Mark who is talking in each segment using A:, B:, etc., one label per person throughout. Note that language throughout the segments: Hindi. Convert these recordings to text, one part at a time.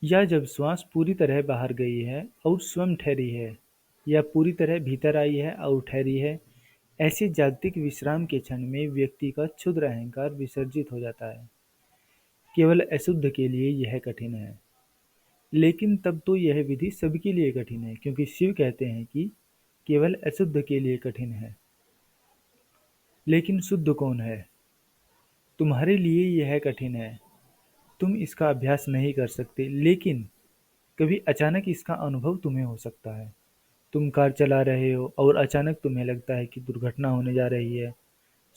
A: या जब श्वास पूरी तरह बाहर गई है और स्वयं ठहरी है, या पूरी तरह भीतर आई है और ठहरी है, ऐसे जागतिक विश्राम के क्षण में व्यक्ति का क्षुद्र अहंकार विसर्जित हो जाता है। केवल अशुद्ध के लिए यह कठिन है, लेकिन तब तो यह विधि सबके लिए कठिन है, क्योंकि शिव कहते हैं कि केवल अशुद्ध के लिए कठिन है। लेकिन शुद्ध कौन है? तुम्हारे लिए यह कठिन है, तुम इसका अभ्यास नहीं कर सकते, लेकिन कभी अचानक इसका अनुभव तुम्हें हो सकता है। तुम कार चला रहे हो और अचानक तुम्हें लगता है कि दुर्घटना होने जा रही है।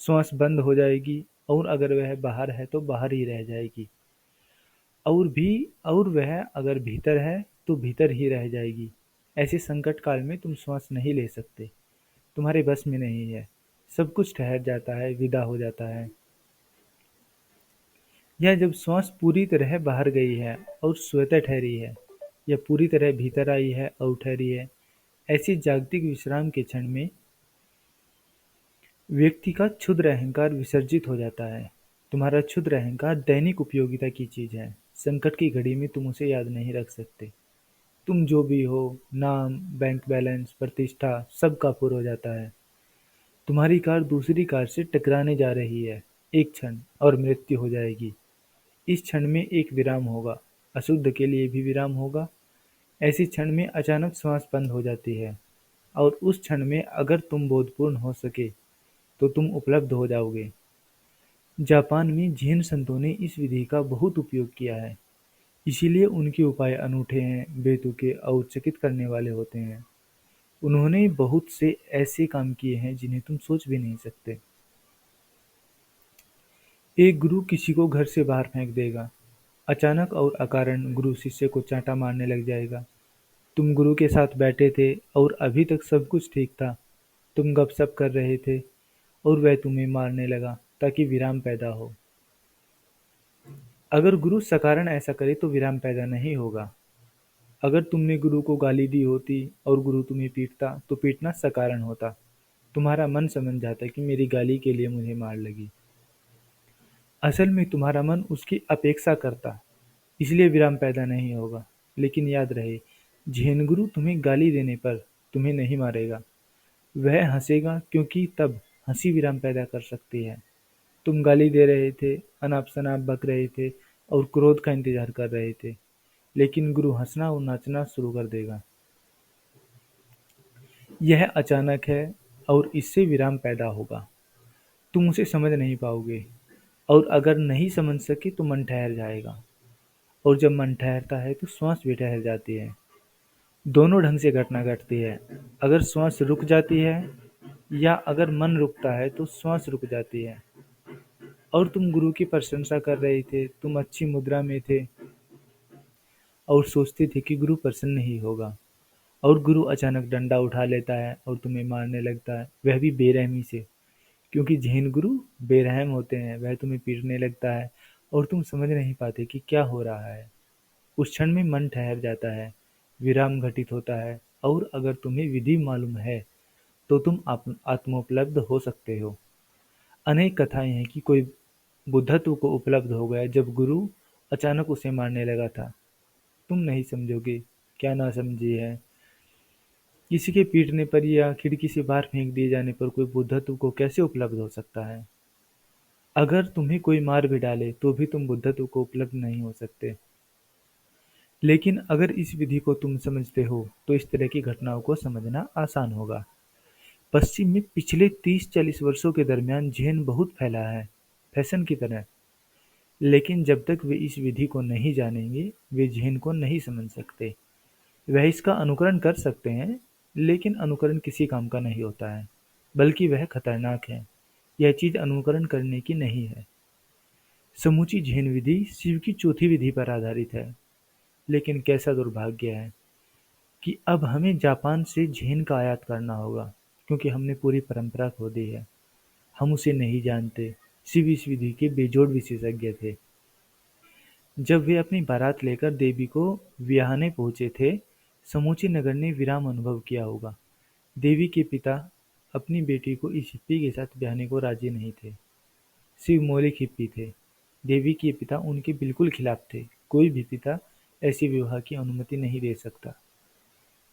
A: श्वास बंद हो जाएगी, और अगर वह बाहर है तो बाहर ही रह जाएगी, और वह अगर भीतर है तो भीतर ही रह जाएगी। ऐसे संकट काल में तुम श्वास नहीं ले सकते, तुम्हारे बस में नहीं है। सब कुछ ठहर जाता है, विदा हो जाता है। या जब श्वास पूरी तरह बाहर गई है और स्वतः ठहरी है, या पूरी तरह भीतर आई है और ठहरी है, ऐसे जागतिक विश्राम के क्षण में व्यक्ति का क्षुद्र अहंकार विसर्जित हो जाता है। तुम्हारा क्षुद्र अहंकार दैनिक उपयोगिता की चीज है। संकट की घड़ी में तुम उसे याद नहीं रख सकते। तुम जो भी हो, नाम, बैंक बैलेंस, प्रतिष्ठा, सब काफूर हो जाता है। तुम्हारी कार दूसरी कार से टकराने जा रही है, एक क्षण और मृत्यु हो जाएगी। इस क्षण में एक विराम होगा, अशुद्ध के लिए भी विराम होगा। ऐसे क्षण में अचानक श्वास बंद हो जाती है, और उस क्षण में अगर तुम बोधपूर्ण हो सके तो तुम उपलब्ध हो जाओगे। जापान में जैन संतों ने इस विधि का बहुत उपयोग किया है, इसीलिए उनके उपाय अनूठे हैं, बेतुके और चकित करने वाले होते हैं। उन्होंने बहुत से ऐसे काम किए हैं जिन्हें तुम सोच भी नहीं सकते। एक गुरु किसी को घर से बाहर फेंक देगा। अचानक और अकारण गुरु शिष्य को चांटा मारने लग जाएगा। तुम गुरु के साथ बैठे थे और अभी तक सब कुछ ठीक था। तुम गपशप कर रहे थे और वह तुम्हें मारने लगा ताकि विराम पैदा हो। अगर गुरु सकारण ऐसा करे तो विराम पैदा नहीं होगा। अगर तुमने गुरु को गाली दी होती और गुरु तुम्हें पीटता तो पीटना सकारण होता। तुम्हारा मन समझ जाता कि मेरी गाली के लिए मुझे मार लगी। असल में तुम्हारा मन उसकी अपेक्षा करता, इसलिए विराम पैदा नहीं होगा। लेकिन याद रहे, जैन गुरु तुम्हें गाली देने पर तुम्हें नहीं मारेगा। वह हंसेगा, क्योंकि तब हंसी विराम पैदा कर सकती है। तुम गाली दे रहे थे, अनाप-शनाप बक रहे थे और क्रोध का इंतजार कर रहे थे, लेकिन गुरु हंसना और नाचना शुरू कर देगा। यह अचानक है और इससे विराम पैदा होगा। तुम उसे समझ नहीं पाओगे, और अगर नहीं समझ सके तो मन ठहर जाएगा, और जब मन ठहरता है तो श्वास भी ठहर जाती है। दोनों ढंग से घटना घटती है। अगर श्वास रुक जाती है या अगर मन रुकता है तो श्वास रुक जाती है। और तुम गुरु की प्रशंसा कर रहे थे, तुम अच्छी मुद्रा में थे और सोचते थे कि गुरु प्रसन्न ही होगा, और गुरु अचानक डंडा उठा लेता है और तुम्हें मारने लगता है, वह भी बेरहमी से। क्योंकि जैन गुरु बेरहम होते हैं, वह तुम्हें पीटने लगता है और तुम समझ नहीं पाते कि क्या हो रहा है। उस क्षण में मन ठहर जाता है, विराम घटित होता है, और अगर तुम्हें विधि मालूम है तो तुम आत्मोपलब्ध हो सकते हो। अनेक कथाएं हैं कि कोई बुद्धत्व को उपलब्ध हो गया जब गुरु अचानक उसे मारने लगा था। तुम नहीं समझोगे, क्या ना समझी है। किसी के पीटने पर या खिड़की से बाहर फेंक दिए जाने पर कोई बुद्धत्व को कैसे उपलब्ध हो सकता है? अगर तुम्हें कोई मार भी डाले तो भी तुम बुद्धत्व को उपलब्ध नहीं हो सकते। लेकिन अगर इस विधि को तुम समझते हो तो इस तरह की घटनाओं को समझना आसान होगा। पश्चिम में पिछले 30-40 वर्षों के दरमियान जैन बहुत फैला है, फैशन की तरह। लेकिन जब तक वे इस विधि को नहीं जानेंगे, वे जैन को नहीं समझ सकते। वह इसका अनुकरण कर सकते हैं, लेकिन अनुकरण किसी काम का नहीं होता है, बल्कि वह खतरनाक है। यह चीज अनुकरण करने की नहीं है। समूची जैन विधि शिव की चौथी विधि पर आधारित है। लेकिन कैसा दुर्भाग्य है कि अब हमें जापान से जैन का आयात करना होगा, क्योंकि हमने पूरी परंपरा खो दी है। हम उसे नहीं जानते। शिव इस विधि के बेजोड़ विशेषज्ञ थे। जब वे अपनी बारात लेकर देवी को ब्याहने पहुंचे थे, समूचे नगर ने विराम अनुभव किया होगा। देवी के पिता अपनी बेटी को इस हिप्पी के साथ ब्याहने को राजी नहीं थे। शिव मौलिक हिप्पी थे। देवी के पिता उनके बिल्कुल खिलाफ थे। कोई भी पिता ऐसे विवाह की अनुमति नहीं दे सकता।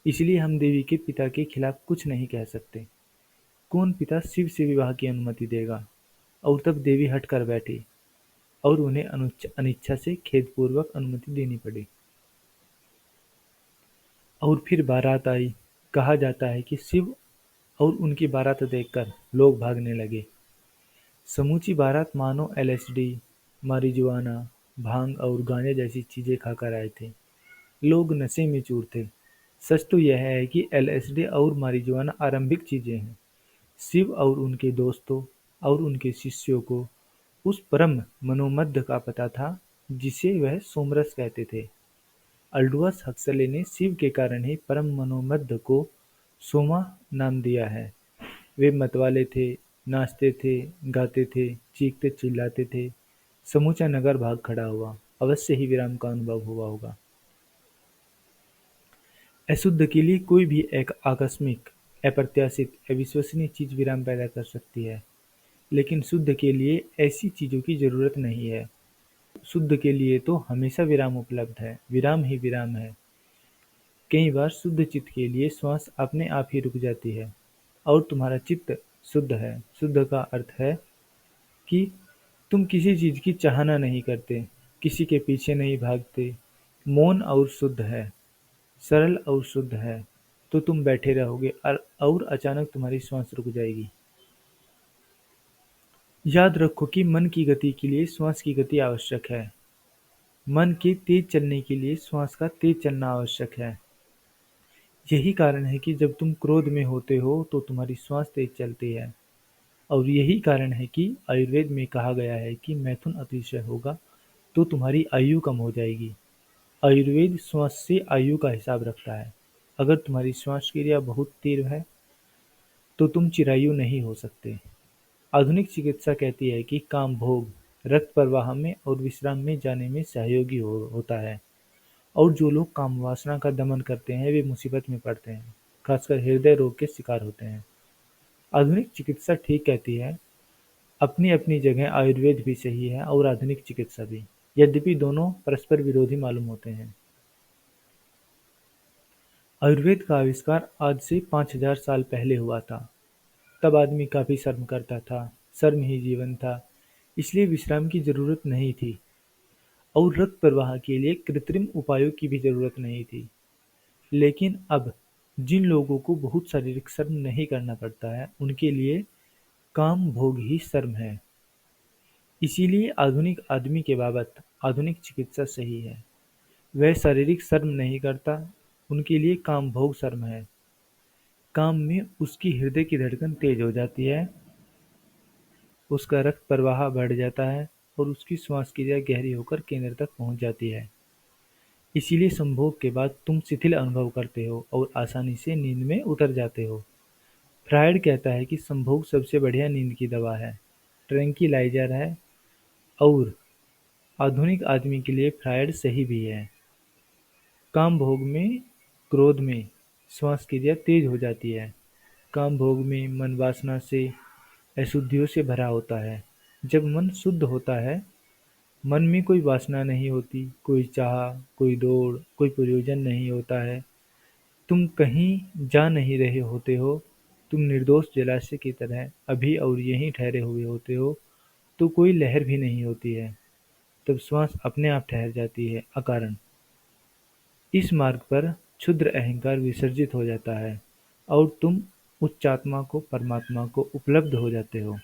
A: इसलिए हम देवी के पिता के खिलाफ कुछ नहीं कह सकते। कौन पिता शिव से विवाह की अनुमति देगा? और तब देवी हट कर बैठी और उन्हें अनिच्छा से खेदपूर्वक अनुमति देनी पड़ी। और फिर बारात आई। कहा जाता है कि शिव और उनकी बारात देखकर लोग भागने लगे। समूची बारात मानो एलएसडी, मारिजुआना, भांग और गांजे जैसी चीजें खाकर आए थे। लोग नशे में चूर थे। सच तो यह है कि एलएसडी और मारिजुआना आरंभिक चीजें हैं। शिव और उनके दोस्तों और उनके शिष्यों को उस परम मनोमध्य का पता था जिसे वह सोमरस कहते थे। अल्डोअस हक्सले ने शिव के कारण ही परम मनोमध्य को सोमा नाम दिया है। वे मतवाले थे, नाचते थे, गाते थे, चीखते चिल्लाते थे। समूचा नगर भाग खड़ा हुआ। अवश्य ही विराम का अनुभव हुआ होगा। अशुद्ध के लिए कोई भी एक आकस्मिक, अप्रत्याशित, अविश्वसनीय चीज विराम पैदा कर सकती है, लेकिन शुद्ध के लिए ऐसी चीजों की जरूरत नहीं है। शुद्ध के लिए तो हमेशा विराम उपलब्ध है, विराम ही विराम है। कई बार शुद्ध चित्त के लिए श्वास अपने आप ही रुक जाती है और तुम्हारा चित्त शुद्ध है। शुद्ध का अर्थ है कि तुम किसी चीज की चाहना नहीं करते, किसी के पीछे नहीं भागते, मौन और शुद्ध है, सरल और शुद्ध है, तो तुम बैठे रहोगे और अचानक तुम्हारी श्वास रुक जाएगी। याद रखो कि मन की गति के लिए श्वास की गति आवश्यक है। मन के तेज चलने के लिए श्वास का तेज चलना आवश्यक है। यही कारण है कि जब तुम क्रोध में होते हो तो तुम्हारी श्वास तेज चलती है। और यही कारण है कि आयुर्वेद में कहा गया है कि मैथुन अतिशय होगा तो तुम्हारी आयु कम हो जाएगी। आयुर्वेद श्वास से आयु का हिसाब रखता है। अगर तुम्हारी श्वास क्रिया बहुत तीव्र है तो तुम चिरायु नहीं हो सकते। आधुनिक चिकित्सा कहती है कि काम भोग रक्त प्रवाह में और विश्राम में जाने में सहयोगी होता है, और जो लोग काम वासना का दमन करते हैं वे मुसीबत में पड़ते हैं, खासकर हृदय रोग के शिकार होते हैं। आधुनिक चिकित्सा ठीक कहती है। अपनी अपनी जगह आयुर्वेद भी सही है और आधुनिक चिकित्सा भी, यद्यपि दोनों परस्पर विरोधी मालूम होते हैं। आयुर्वेद का आविष्कार आज से 5000 साल पहले हुआ था। तब आदमी काफी श्रम करता था, श्रम ही जीवन था, इसलिए विश्राम की जरूरत नहीं थी और रक्त प्रवाह के लिए कृत्रिम उपायों की भी जरूरत नहीं थी। लेकिन अब जिन लोगों को बहुत शारीरिक श्रम नहीं करना पड़ता है उनके लिए काम भोग ही श्रम है। इसीलिए आधुनिक आदमी के बाबत आधुनिक चिकित्सा सही है। वह शारीरिक श्रम नहीं करता, उनके लिए काम भोग श्रम है। काम में उसकी हृदय की धड़कन तेज हो जाती है, उसका रक्त प्रवाह बढ़ जाता है और उसकी श्वास क्रिया गहरी होकर केंद्र तक पहुंच जाती है। इसीलिए संभोग के बाद तुम शिथिल अनुभव करते हो और आसानी से नींद में उतर जाते हो। फ्रायड कहता है कि संभोग सबसे बढ़िया नींद की दवा है, ट्रैंक्विलाइजर है, और आधुनिक आदमी के लिए फ्रायड सही भी है। काम भोग में, क्रोध में श्वास क्रिया तेज हो जाती है। काम भोग में मन वासना से, अशुद्धियों से भरा होता है। जब मन शुद्ध होता है, मन में कोई वासना नहीं होती, कोई चाह, कोई दौड़, कोई प्रयोजन नहीं होता है। तुम कहीं जा नहीं रहे होते हो, तुम निर्दोष जलाशय की तरह अभी और यहीं ठहरे हुए होते हो, तो कोई लहर भी नहीं होती है। तब श्वास अपने आप ठहर जाती है अकारण। इस मार्ग पर क्षुद्र अहंकार विसर्जित हो जाता है और तुम उच्चात्मा को, परमात्मा को उपलब्ध हो जाते हो।